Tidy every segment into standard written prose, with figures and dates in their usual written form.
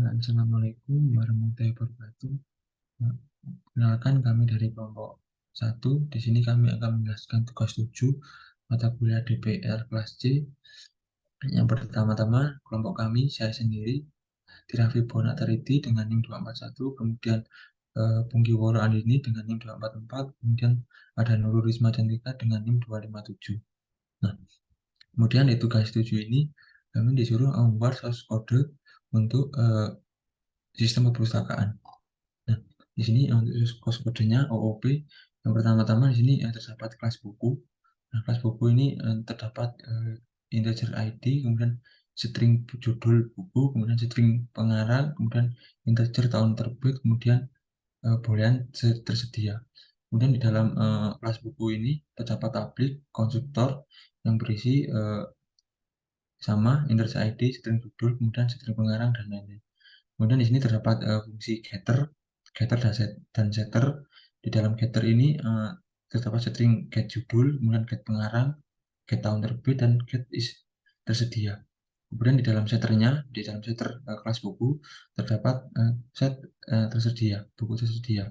Assalamualaikum warahmatullahi wabarakatuh. Nah, Perkenalkan kami dari kelompok 1. Di sini kami akan menjelaskan tugas 7 mata kuliah DPR kelas C. Yang pertama-tama, kelompok kami, saya sendiri, Tirafi Bonatariti dengan NIM 241, kemudian Pungki Woro Andini dengan NIM 244, kemudian ada Nurul Risma Cantika dengan NIM 257. Nah, kemudian di tugas 7 ini, kami disuruh membuat source code untuk sistem perpustakaan. Nah, di sini untuk source code-nya OOP, yang pertama-tama di sini terdapat kelas buku. Nah, kelas buku ini terdapat integer ID, kemudian string judul buku, kemudian string pengarang, kemudian integer tahun terbit, kemudian boolean tersedia. Kemudian di dalam kelas buku ini terdapat tablik konstruktor yang berisi sama integer ID, string judul, kemudian string pengarang dan lain-lain. Kemudian di sini terdapat fungsi getter, dan setter. Di dalam getter ini terdapat string get judul, kemudian get pengarang, get tahun terbit, dan get is tersedia. Kemudian di dalam setternya, di dalam setter kelas buku terdapat set tersedia, buku tersedia.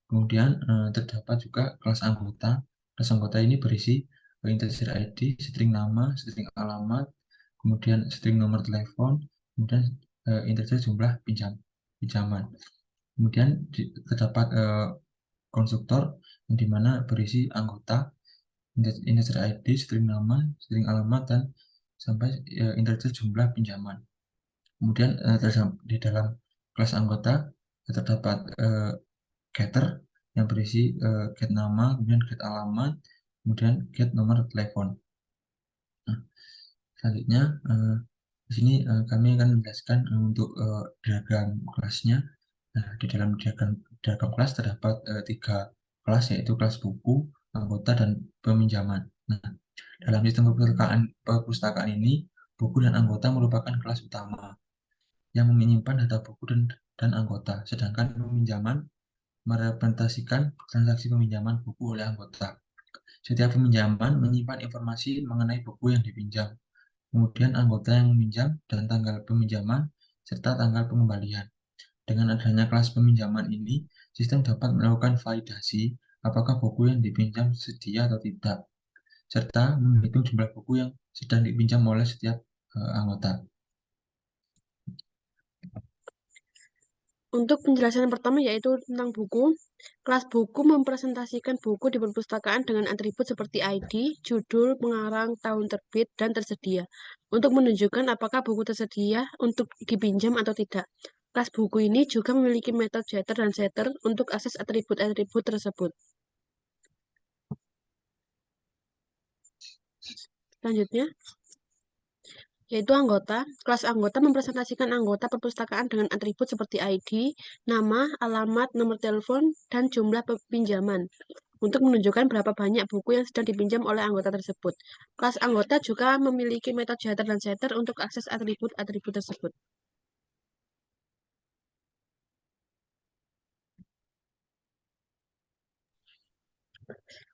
Kemudian terdapat juga kelas anggota. Kelas anggota ini berisi integer ID, string nama, string alamat, kemudian string nomor telepon, kemudian integer jumlah pinjaman. Kemudian terdapat konstruktor yang dimana berisi anggota, integer ID, string nama, string alamat, dan sampai integer jumlah pinjaman. Kemudian di dalam kelas anggota terdapat getter yang berisi get nama, kemudian get alamat, kemudian get nomor telepon. Nah, selanjutnya di sini kami akan menjelaskan untuk diagram kelasnya. Nah, di dalam diagram kelas terdapat 3 kelas, yaitu kelas buku, anggota, dan peminjaman. Nah, dalam sistem perpustakaan ini, buku dan anggota merupakan kelas utama yang menyimpan data buku dan anggota, sedangkan peminjaman merepresentasikan transaksi peminjaman buku oleh anggota. Setiap peminjaman menyimpan informasi mengenai buku yang dipinjam, kemudian anggota yang meminjam dan tanggal peminjaman, serta tanggal pengembalian. Dengan adanya kelas peminjaman ini, sistem dapat melakukan validasi apakah buku yang dipinjam sedia atau tidak, serta menghitung jumlah buku yang sedang dipinjam oleh setiap anggota. Untuk penjelasan pertama yaitu tentang buku. Kelas buku mempresentasikan buku di perpustakaan dengan atribut seperti ID, judul, pengarang, tahun terbit, dan tersedia. Untuk menunjukkan apakah buku tersedia untuk dipinjam atau tidak. Kelas buku ini juga memiliki metode getter dan setter untuk akses atribut-atribut tersebut. Selanjutnya, yaitu anggota. Kelas anggota mempresentasikan anggota perpustakaan dengan atribut seperti ID, nama, alamat, nomor telepon, dan jumlah pinjaman untuk menunjukkan berapa banyak buku yang sedang dipinjam oleh anggota tersebut. Kelas anggota juga memiliki metode getter dan setter untuk akses atribut-atribut tersebut.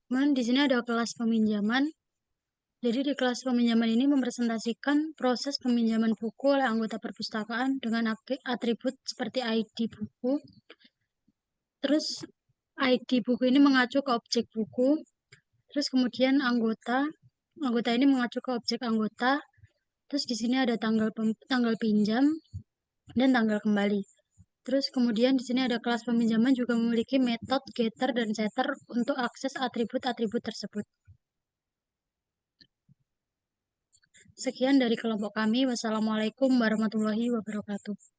Kemudian di sini ada kelas peminjaman. Jadi di kelas peminjaman ini mempresentasikan proses peminjaman buku oleh anggota perpustakaan dengan atribut seperti ID buku. Terus ID buku ini mengacu ke objek buku. Terus kemudian anggota ini mengacu ke objek anggota. Terus di sini ada tanggal pinjam dan tanggal kembali. Terus kemudian di sini ada kelas peminjaman juga memiliki metode getter dan setter untuk akses atribut-atribut tersebut. Sekian dari kelompok kami. Wassalamualaikum warahmatullahi wabarakatuh.